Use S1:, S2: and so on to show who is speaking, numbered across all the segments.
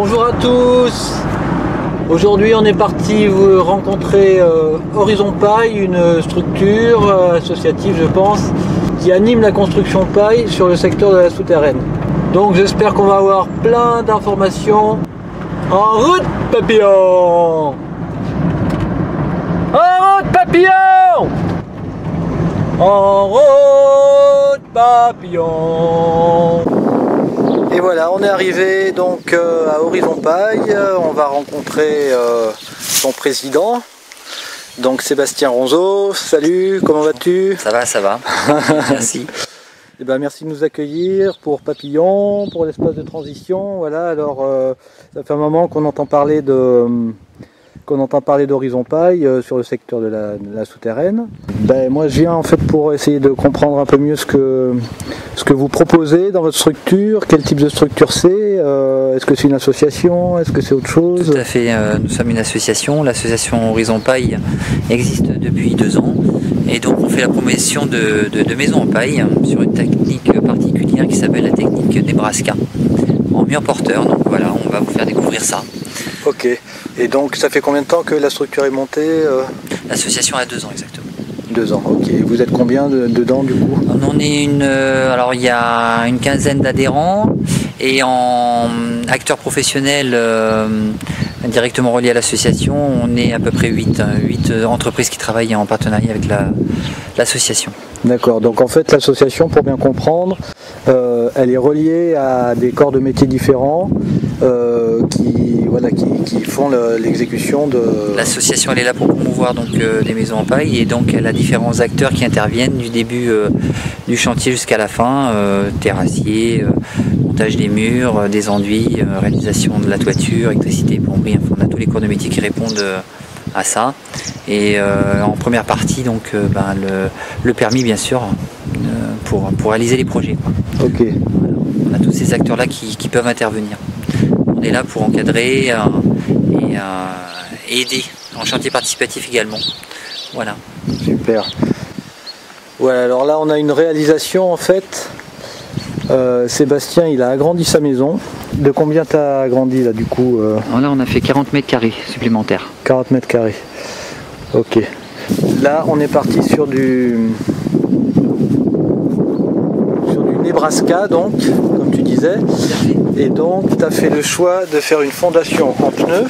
S1: Bonjour à tous. Aujourd'hui on est parti rencontrer Horizon Paille, une structure associative je pense, qui anime la construction paille sur le secteur de la souterraine. Donc j'espère qu'on va avoir plein d'informations. En route papillon! En route papillon! En route papillon! Et voilà, on est arrivé donc à Horizon Paille. On va rencontrer son président, donc Sébastien Ronzeau. Salut, comment vas-tu?
S2: Ça va. Merci.
S1: Et ben, merci de nous accueillir pour Papillon, pour l'espace de transition. Voilà, alors ça fait un moment qu'on entend parler d'Horizon Paille sur le secteur de la souterraine. Ben, moi je viens en fait pour essayer de comprendre un peu mieux ce que vous proposez dans votre structure, quel type de structure c'est, est-ce que c'est une association, est-ce que c'est autre chose?
S2: Tout à fait, nous sommes une association, l'association Horizon Paille existe depuis 2 ans et donc on fait la promotion de maisons en paille sur une technique particulière qui s'appelle la technique Nebraska en mur porteur, donc voilà, on va vous faire découvrir ça.
S1: Ok, et donc ça fait combien de temps que la structure est montée?
S2: L'association a 2 ans exactement.
S1: 2 ans, ok. Vous êtes combien dedans du coup?
S2: On est alors il y a une quinzaine d'adhérents et en acteurs professionnels directement reliés à l'association, on est à peu près 8 entreprises qui travaillent en partenariat avec l'association.
S1: D'accord, donc en fait l'association, pour bien comprendre, elle est reliée à des corps de métiers différents qui font l'exécution de...
S2: L'association elle est là pour promouvoir donc, des maisons en paille et donc elle a différents acteurs qui interviennent du début du chantier jusqu'à la fin, terrassier, montage des murs, des enduits, réalisation de la toiture, électricité, plomberie, on a tous les corps de métiers qui répondent à ça. Et en première partie donc le permis bien sûr pour réaliser les projets, quoi.
S1: Ok.
S2: Voilà. On a tous ces acteurs là qui peuvent intervenir. On est là pour encadrer et aider en chantier participatif également. Voilà.
S1: Super. Voilà, alors là on a une réalisation en fait. Sébastien il a agrandi sa maison. De combien tu as agrandi là du coup
S2: Alors là on a fait 40 mètres carrés supplémentaires.
S1: 40 mètres carrés. Ok. Là on est parti sur du Nebraska donc, comme tu disais. Et donc tu as fait le choix de faire une fondation en pneus.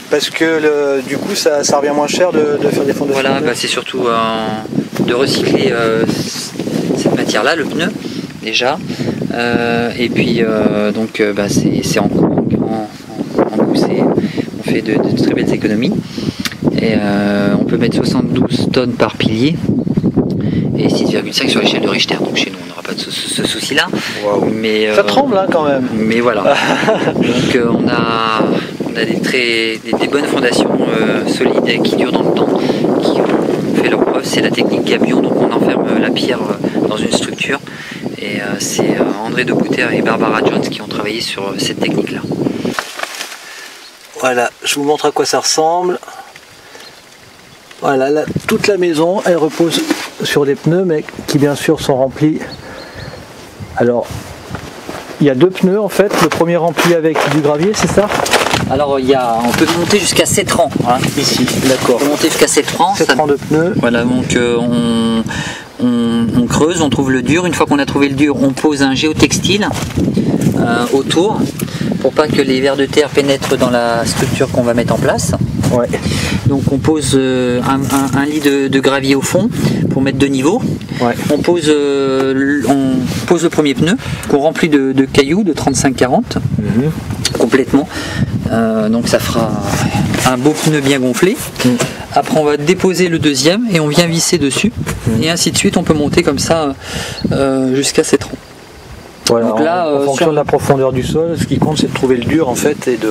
S1: Parce que du coup ça revient moins cher de faire des fondations.
S2: Voilà, c'est surtout de recycler cette matière là, le pneu déjà. Et puis c'est en poussée, on fait de très belles économies. Et on peut mettre 72 tonnes par pilier et 6,5 sur l'échelle de Richter. Donc chez nous on n'aura pas de ce souci là.
S1: Wow.
S2: Mais,
S1: ça tremble hein, quand même.
S2: Mais voilà. Donc on a des bonnes fondations solides et qui durent dans le temps, qui ont fait leur preuve. C'est la technique gabion, donc on enferme la pierre dans une structure. Et c'est André de Bouter et Barbara Jones qui ont travaillé sur cette technique là.
S1: Voilà, je vous montre à quoi ça ressemble. Voilà, là, toute la maison, elle repose sur des pneus, mais qui bien sûr sont remplis. Alors, il y a 2 pneus en fait. Le premier rempli avec du gravier, c'est ça?
S2: Alors on peut monter jusqu'à 7 rangs hein, ici. D'accord. On peut monter jusqu'à 7 rangs.
S1: 7 rangs de pneus.
S2: Voilà, donc on creuse, on trouve le dur. Une fois qu'on a trouvé le dur, on pose un géotextile autour pour pas que les vers de terre pénètrent dans la structure qu'on va mettre en place.
S1: Ouais.
S2: Donc on pose un lit de gravier au fond pour mettre de niveau.
S1: Ouais.
S2: On pose le premier pneu qu'on remplit de cailloux de 35-40 complètement. Donc ça fera un beau pneu bien gonflé. Après on va déposer le deuxième et on vient visser dessus. Et ainsi de suite, on peut monter comme ça jusqu'à 7 rangs.
S1: Voilà,
S2: donc là,
S1: en fonction de la profondeur du sol, ce qui compte c'est de trouver le dur en fait et de...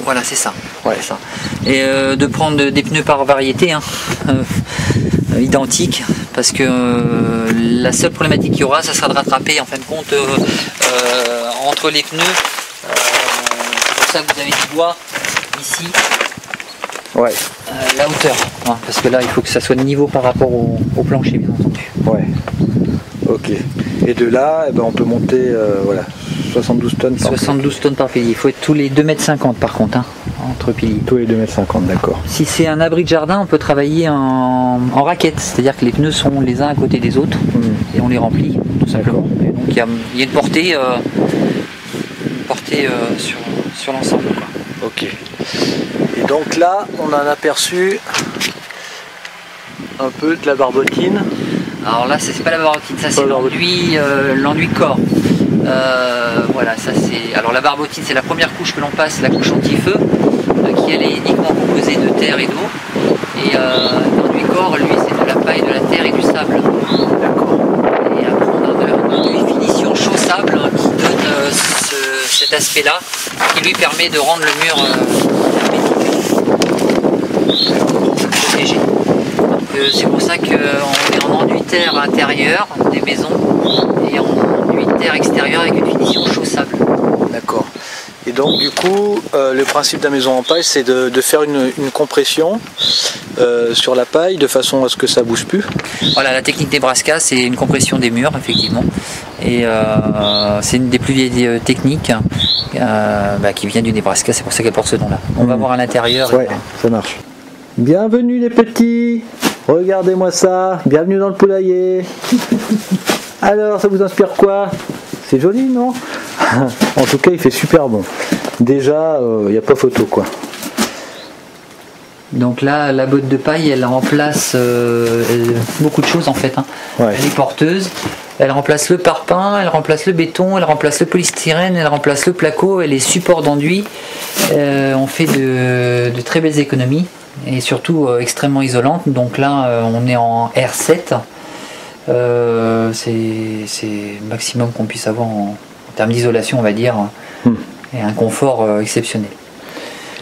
S2: Voilà, c'est ça.
S1: Ouais.
S2: C'est ça. Et de prendre des pneus par variété, hein, identiques, parce que la seule problématique qu'il y aura, ça sera de rattraper en fin de compte entre les pneus. C'est pour ça que vous avez du bois ici.
S1: Ouais.
S2: La hauteur, hein, parce que là il faut que ça soit de niveau par rapport au plancher bien entendu.
S1: Ouais. Ok. Et de là, on peut monter voilà, 72 tonnes par
S2: 72 tonnes par pilier. Il faut être tous les 2,50 m par contre, hein, entre piliers.
S1: Tous les 2,50 m, d'accord.
S2: Si c'est un abri de jardin, on peut travailler en raquette, c'est-à-dire que les pneus sont les uns à côté des autres et on les remplit tout simplement. Et donc il y a une portée, sur l'ensemble.
S1: Ok. Et donc là, on a un aperçu un peu de la barbotine.
S2: Alors là, c'est pas la barbotine, ça c'est l'enduit corps. Voilà, ça c'est. Alors la barbotine, c'est la première couche que l'on passe, la couche anti-feu, qui elle est uniquement composée de terre et d'eau. Et l'enduit corps, lui, c'est de la paille, de la terre et du sable.
S1: D'accord.
S2: Et après, on a une finition chaud-sable qui donne cet aspect-là, qui lui permet de rendre le mur protégé. C'est pour ça qu'on est en enduit terre intérieur des maisons et en enduit terre extérieur avec une finition chaud-sable.
S1: D'accord. Et donc du coup, le principe de la maison en paille, c'est de faire une compression sur la paille de façon à ce que ça bouge plus.
S2: Voilà, la technique Nebraska, c'est une compression des murs, effectivement. Et c'est une des plus vieilles techniques qui vient du Nebraska, c'est pour ça qu'elle porte ce nom-là. On va voir à l'intérieur.
S1: Ouais, ça marche. Bienvenue les petits. Regardez-moi ça, bienvenue dans le poulailler. Alors, ça vous inspire quoi? C'est joli, non? En tout cas, il fait super bon. Déjà, il n'y a pas photo, quoi.
S2: Donc là, la botte de paille, elle remplace beaucoup de choses en fait. Hein.
S1: Ouais.
S2: Elle est porteuse, elle remplace le parpaing, elle remplace le béton, elle remplace le polystyrène, elle remplace le placo, elle est support d'enduit. On fait de très belles économies. Et surtout extrêmement isolante. Donc là, on est en R7. C'est le maximum qu'on puisse avoir en termes d'isolation, on va dire, et un confort exceptionnel.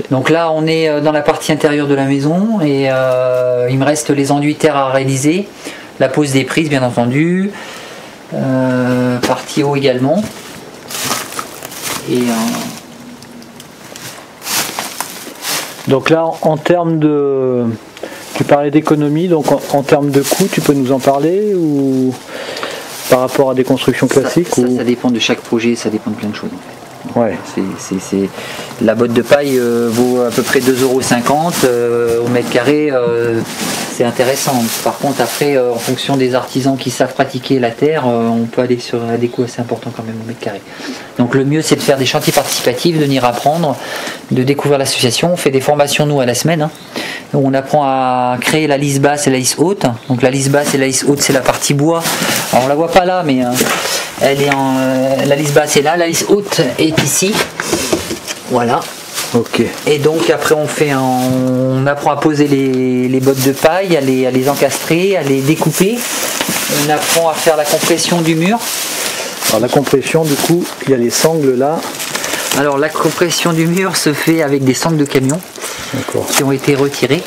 S2: Donc là, on est dans la partie intérieure de la maison et il me reste les enduits terre à réaliser, la pose des prises, bien entendu, partie haut également. Et
S1: donc là, en termes de... Tu parlais d'économie, donc en termes de coût, tu peux nous en parler ou par rapport à des constructions classiques
S2: ça dépend de chaque projet, ça dépend de plein de choses.
S1: Ouais.
S2: La botte de paille vaut à peu près 2,50 € au mètre carré, c'est intéressant. Par contre, après, en fonction des artisans qui savent pratiquer la terre, on peut aller sur des coûts assez importants quand même au mètre carré. Donc le mieux, c'est de faire des chantiers participatifs, de venir apprendre, de découvrir l'association. On fait des formations, nous, à la semaine. Hein. On apprend à créer la lisse basse et la lisse haute. Donc la lisse basse et la lisse haute, c'est la partie bois. Alors, on la voit pas là, mais elle est la lisse basse est là, la lisse haute est ici. Voilà.
S1: Ok.
S2: Et donc après on apprend à poser les bottes de paille, à les encastrer, à les découper. On apprend à faire la compression du mur.
S1: Alors la compression, du coup, il y a les sangles là.
S2: Alors la compression du mur se fait avec des sangles de camion qui ont été retirées.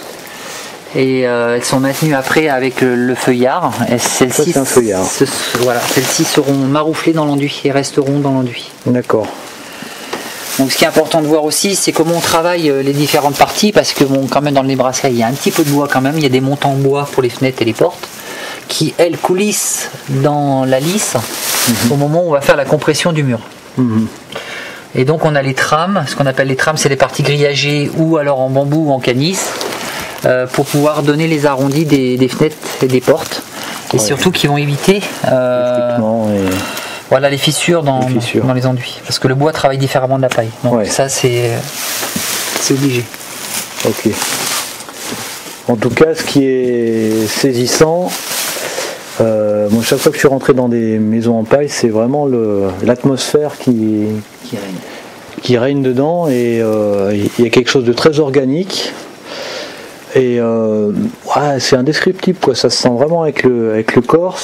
S2: Et elles sont maintenues après avec le feuillard. Celles-ci,
S1: c'est un feuillard.
S2: Voilà, celles-ci seront marouflées dans l'enduit et resteront dans l'enduit.
S1: D'accord.
S2: Donc ce qui est important de voir aussi, c'est comment on travaille les différentes parties, parce que bon, quand même dans le Nebraska, il y a un petit peu de bois quand même, il y a des montants en bois pour les fenêtres et les portes, qui elles coulissent dans la lisse au moment où on va faire la compression du mur. Et donc on a les trames, ce qu'on appelle les trames, c'est les parties grillagées ou alors en bambou ou en canis, pour pouvoir donner les arrondis des fenêtres et des portes, et surtout qui vont éviter voilà, les fissures dans les enduits, parce que le bois travaille différemment de la paille, donc ça c'est obligé.
S1: Ok. En tout cas, ce qui est saisissant, moi chaque fois que je suis rentré dans des maisons en paille, c'est vraiment l'atmosphère qui règne dedans, et il y a quelque chose de très organique. Et c'est indescriptible, quoi. Ça se sent vraiment avec le corps,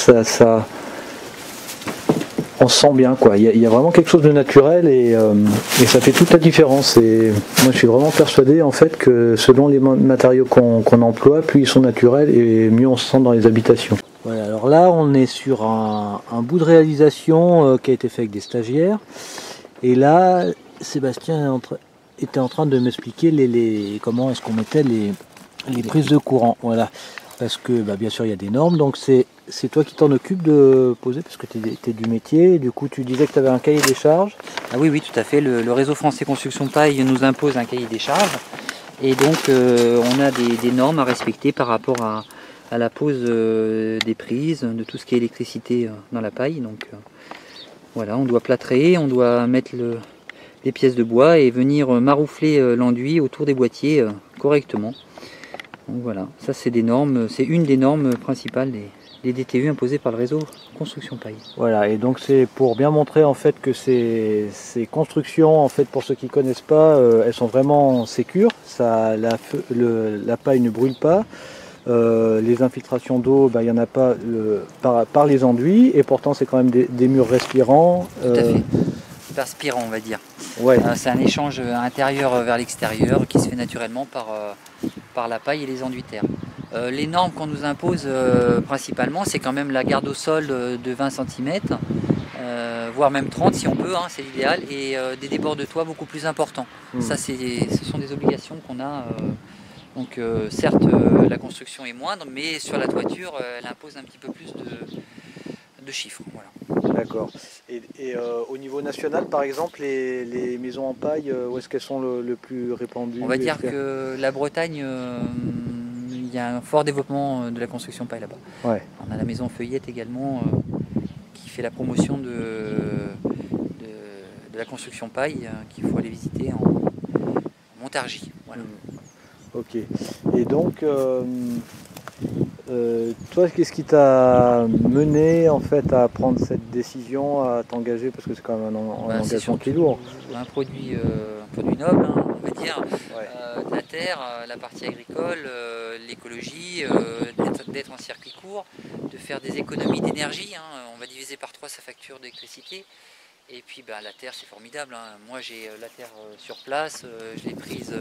S1: on se sent bien, quoi. Il y a vraiment quelque chose de naturel, et ça fait toute la différence. Et moi je suis vraiment persuadé en fait que selon les matériaux qu'on emploie, plus ils sont naturels et mieux on se sent dans les habitations. Voilà, alors là on est sur un bout de réalisation qui a été fait avec des stagiaires, et là Sébastien était en train de m'expliquer comment est-ce qu'on mettait les prises de courant. Voilà. parce que bien sûr il y a des normes, donc c'est toi qui t'en occupes de poser, parce que tu es du métier, du coup tu disais que tu avais un cahier des charges.
S2: Ah oui, tout à fait, le réseau français Construction Paille nous impose un cahier des charges, et donc on a des normes à respecter par rapport à la pose des prises, de tout ce qui est électricité dans la paille. Donc voilà, on doit plâtrer, on doit mettre les pièces de bois et venir maroufler l'enduit autour des boîtiers correctement. Donc voilà, ça c'est des normes, c'est une des normes principales des DTU imposées par le réseau Construction Paille.
S1: Voilà, et donc c'est pour bien montrer en fait que ces constructions, en fait pour ceux qui ne connaissent pas, elles sont vraiment sécures, la paille ne brûle pas, les infiltrations d'eau, il n'y en a pas par les enduits, et pourtant c'est quand même des murs respirants.
S2: Tout à fait. Perspirant, on va dire.
S1: Ouais.
S2: C'est un échange intérieur vers l'extérieur qui se fait naturellement par la paille et les enduits terre. Les normes qu'on nous impose principalement, c'est quand même la garde au sol de 20 cm, voire même 30 si on peut, c'est l'idéal, et des débords de toit beaucoup plus importants. Ça, ce sont des obligations qu'on a. Donc certes, la construction est moindre, mais sur la toiture, elle impose un petit peu plus de chiffres. Voilà.
S1: D'accord. Et au niveau national, par exemple, les maisons en paille, où est-ce qu'elles sont le plus répandues?
S2: On va dire que la Bretagne, il y a un fort développement de la construction paille là-bas.
S1: Ouais.
S2: On a la maison Feuillette également, qui fait la promotion de la construction paille, qu'il faut aller visiter en Montargis. Voilà.
S1: Ok. Et donc, toi, qu'est-ce qui t'a mené en fait à prendre cette décision, à t'engager, parce que c'est quand même un engagement qui est lourd.
S2: Un produit noble, on va dire, de la terre, la partie agricole, l'écologie, d'être en circuit court, de faire des économies d'énergie. On va diviser par 3 sa facture d'électricité. Et puis la terre, c'est formidable. Moi, j'ai la terre sur place, je l'ai prise.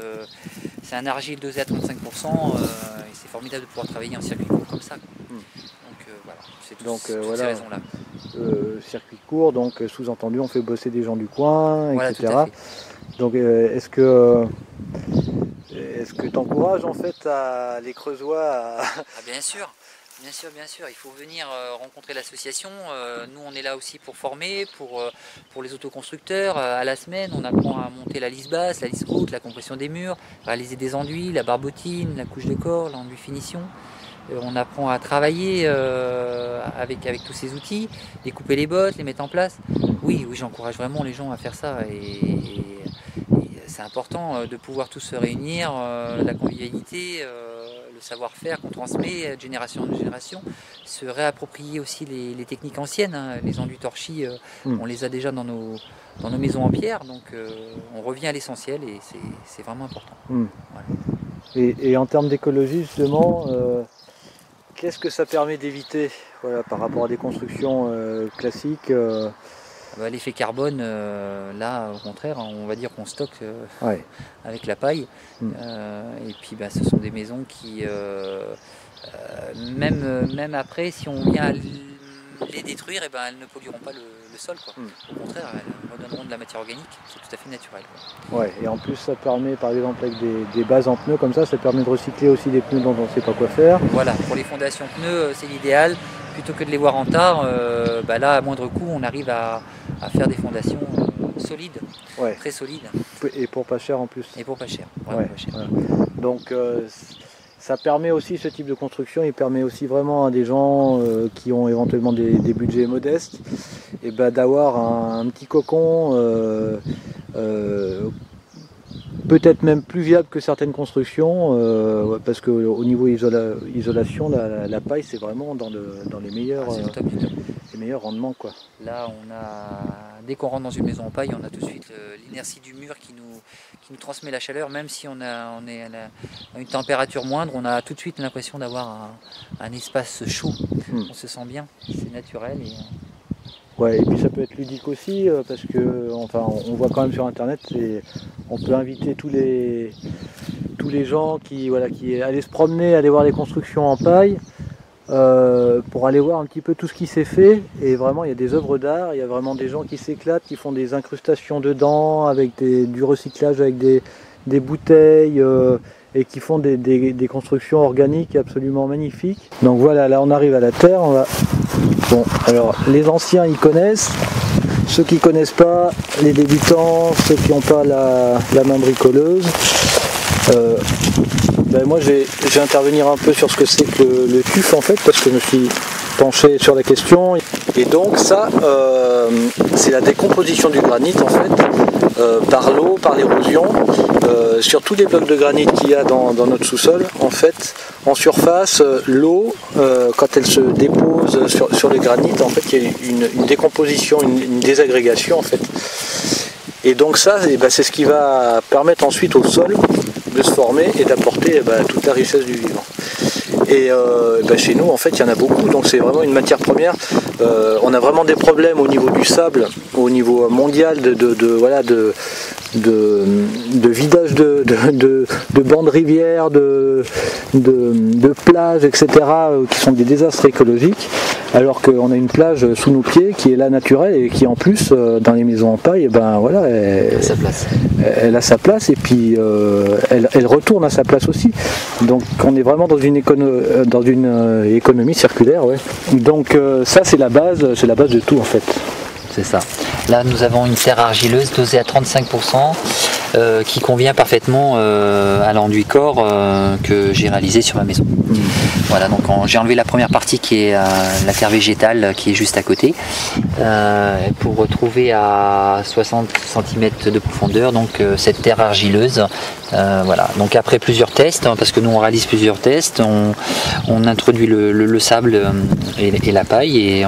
S2: C'est un argile dosé à 35%, et c'est formidable de pouvoir travailler en circuit court comme ça. Donc voilà, c'est toutes ces raisons-là.
S1: Circuit court, donc sous-entendu, on fait bosser des gens du coin,
S2: voilà,
S1: etc. Donc est-ce que tu encourages en fait les Creusois à...
S2: Bien sûr. Bien sûr, il faut venir rencontrer l'association. Nous, on est là aussi pour former, pour les autoconstructeurs. À la semaine, on apprend à monter la lisse basse, la lisse haute, la compression des murs, réaliser des enduits, la barbotine, la couche de corps, l'enduit finition. On apprend à travailler avec tous ces outils, découper les bottes, les mettre en place. Oui, j'encourage vraiment les gens à faire ça. Et c'est important de pouvoir tous se réunir, la convivialité, le savoir-faire qu'on transmet de génération en génération, se réapproprier aussi les techniques anciennes, les enduits torchis, on les a déjà dans nos maisons en pierre, donc on revient à l'essentiel et c'est vraiment important.
S1: Voilà. Et en termes d'écologie justement, qu'est-ce que ça permet d'éviter par rapport à des constructions classiques?
S2: L'effet carbone, là au contraire, on va dire qu'on stocke avec la paille. Et puis ce sont des maisons qui, même après, si on vient les détruire, elles ne pollueront pas le sol. Au contraire, elles redonneront de la matière organique, c'est tout à fait naturel.
S1: Et en plus ça permet, par exemple avec des bases en pneus comme ça permet de recycler aussi des pneus dont on ne sait pas quoi faire.
S2: Voilà, pour les fondations pneus, c'est l'idéal. Plutôt que de les voir en tard, là à moindre coût, on arrive à faire des fondations solides, très solides.
S1: Et pour pas cher en plus.
S2: Et pour pas cher. Pas cher.
S1: Donc ça permet aussi, ce type de construction, il permet aussi vraiment à des gens qui ont éventuellement des budgets modestes, et d'avoir un petit cocon peut-être même plus viable que certaines constructions, parce qu'au niveau isolation, la paille c'est vraiment dans les meilleurs, les meilleurs rendements.
S2: Là, dès qu'on rentre dans une maison en paille, on a tout de suite l'inertie du mur qui nous transmet la chaleur, même si on est à une température moindre, on a tout de suite l'impression d'avoir un espace chaud. On se sent bien, c'est naturel.
S1: Et puis ça peut être ludique aussi, parce que on voit quand même sur internet, on peut inviter tous les gens qui allaient se promener, aller voir les constructions en paille, pour aller voir un petit peu tout ce qui s'est fait. Et vraiment il y a des œuvres d'art, il y a vraiment des gens qui s'éclatent, qui font des incrustations dedans avec du recyclage avec des bouteilles, et qui font des constructions organiques absolument magnifiques. Donc voilà, là on arrive à la terre. Bon, alors les anciens ils connaissent, ceux qui connaissent pas, les débutants, ceux qui n'ont pas la main bricoleuse. Moi je vais intervenir un peu sur ce que c'est que le tuf en fait, parce que je me suis penché sur la question. Et donc ça, c'est la décomposition du granit en fait, par l'eau, par l'érosion, sur tous les blocs de granit qu'il y a dans notre sous-sol. En fait, en surface, l'eau, quand elle se dépose sur le granit, en fait, il y a une décomposition, une désagrégation en fait. Et donc ça, c'est ce qui va permettre ensuite au sol de se former et d'apporter toute la richesse du vivant. Et chez nous, en fait, il y en a beaucoup, donc c'est vraiment une matière première. On a vraiment des problèmes au niveau du sable, au niveau mondial, de vidage de bancs de rivières, de plages, etc., qui sont des désastres écologiques, alors qu'on a une plage sous nos pieds qui est là naturelle et qui en plus, dans les maisons en paille, elle a sa place et puis elle retourne à sa place aussi. Donc on est vraiment dans une économie circulaire. Ouais. Donc ça c'est la base de tout en fait.
S2: C'est ça. Là, nous avons une terre argileuse dosée à 35% qui convient parfaitement à l'enduit corps que j'ai réalisé sur ma maison. Voilà, donc j'ai enlevé la première partie qui est la terre végétale qui est juste à côté pour retrouver à 60 cm de profondeur donc cette terre argileuse. Voilà, donc après plusieurs tests, parce que nous on réalise plusieurs tests, on introduit le sable et la paille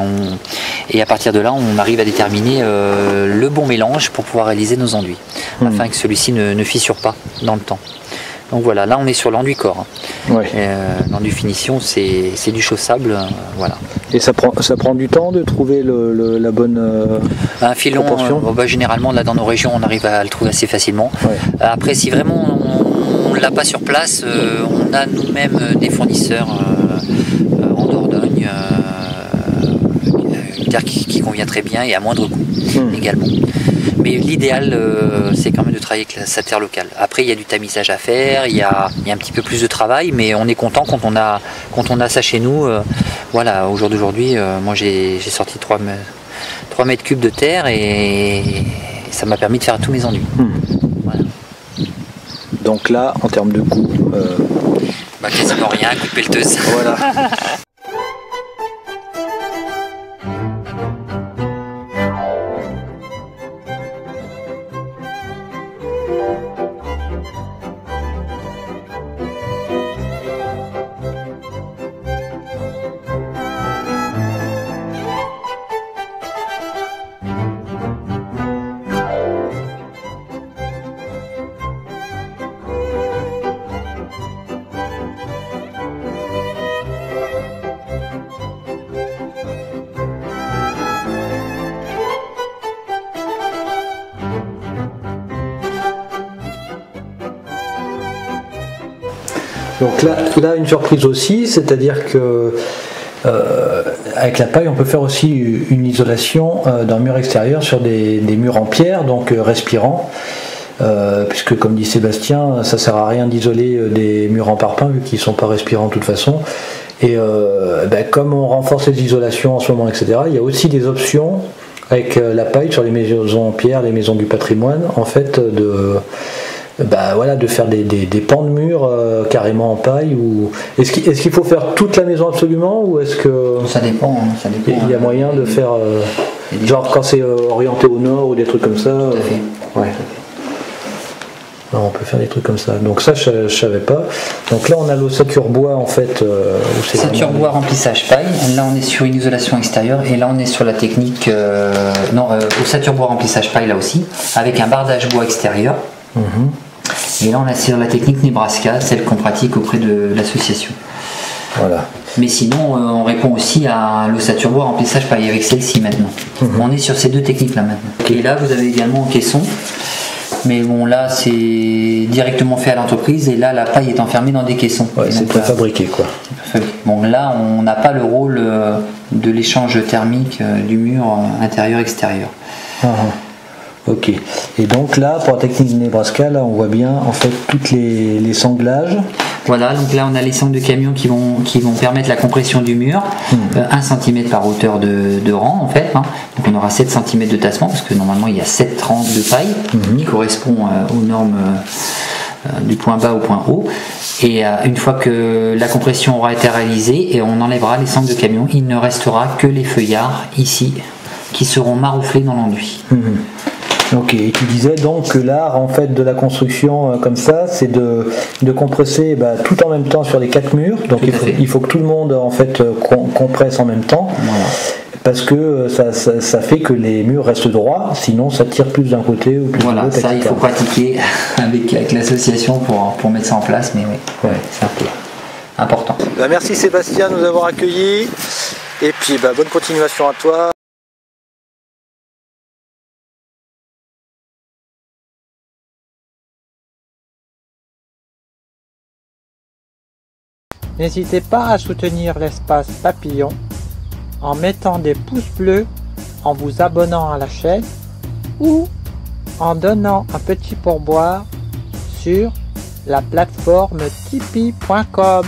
S2: et à partir de là on arrive à déterminer le bon mélange pour pouvoir réaliser nos enduits afin que celui-ci ne fissure pas dans le temps. Donc voilà, là on est sur l'enduit corps. Ouais. L'enduit finition c'est du chaussable, voilà.
S1: Et ça prend du temps de trouver la bonne
S2: un filon, généralement là dans nos régions on arrive à le trouver assez facilement. Ouais. Après si vraiment on ne l'a pas sur place, on a nous-mêmes des fournisseurs en Dordogne, une terre qui convient très bien et à moindre coût également. Mais l'idéal, c'est quand même de travailler avec sa terre locale. Après, il y a du tamisage à faire, il y a un petit peu plus de travail, mais on est content quand on a ça chez nous. Voilà, au jour d'aujourd'hui, moi j'ai sorti 3 mètres cubes de terre et ça m'a permis de faire tous mes enduits. Voilà.
S1: Donc là, en termes de coût...
S2: quasiment rien, coup de pelleteuse.
S1: Voilà. Donc là une surprise aussi, c'est-à-dire que avec la paille on peut faire aussi une isolation d'un mur extérieur sur des murs en pierre, donc respirants, puisque comme dit Sébastien, ça sert à rien d'isoler des murs en parpaing vu qu'ils ne sont pas respirants de toute façon. Et comme on renforce les isolations en ce moment, etc., il y a aussi des options avec la paille sur les maisons en pierre, les maisons du patrimoine, en fait de faire des pans de murs carrément en paille. Est-ce qu'il faut faire toute la maison absolument ou est-ce que
S2: ça dépend.
S1: Il y a moyen de faire genre quand c'est orienté au nord ou des trucs comme ça.
S2: Tout à fait.
S1: Ouais. Non, on peut faire des trucs comme ça. Donc ça je savais pas. Donc là on a l'ossature bois en fait.
S2: Ossature bois remplissage paille. Là on est sur une isolation extérieure et là on est sur la technique ossature bois remplissage paille là aussi avec un bardage bois extérieur. Et là on a sur la technique Nebraska, celle qu'on pratique auprès de l'association.
S1: Voilà.
S2: Mais sinon on répond aussi à l'ossature bois remplissage paille avec celle-ci maintenant. On est sur ces deux techniques là maintenant. Et là vous avez également en caisson. Mais bon là c'est directement fait à l'entreprise et là la paille est enfermée dans des caissons.
S1: Ouais, c'est préfabriqué quoi.
S2: Bon là on n'a pas le rôle de l'échange thermique du mur intérieur-extérieur.
S1: Ok. Et donc là, pour la technique de Nebraska, là, on voit bien en fait toutes les sanglages.
S2: Voilà, donc là on a les sangles de camion qui vont permettre la compression du mur, 1 cm par hauteur de rang en fait, hein. Donc on aura 7 cm de tassement parce que normalement il y a 7 rangs de paille qui correspond aux normes du point bas au point haut. Et une fois que la compression aura été réalisée, et on enlèvera les sangles de camion, il ne restera que les feuillards ici qui seront marouflés dans l'enduit.
S1: Ok, et tu disais donc que l'art en fait de la construction comme ça, c'est de compresser tout en même temps sur les 4 murs. Donc il faut que tout le monde en fait compresse en même temps.
S2: Voilà.
S1: Parce que ça fait que les murs restent droits, sinon ça tire plus d'un côté ou plus de l'autre.
S2: Ça il faut pratiquer avec l'association pour mettre ça en place, mais oui, c'est un peu important.
S1: Merci Sébastien de nous avoir accueillis, et puis bonne continuation à toi. N'hésitez pas à soutenir l'espace Papillon en mettant des pouces bleus, en vous abonnant à la chaîne ou en donnant un petit pourboire sur la plateforme tipeee.com.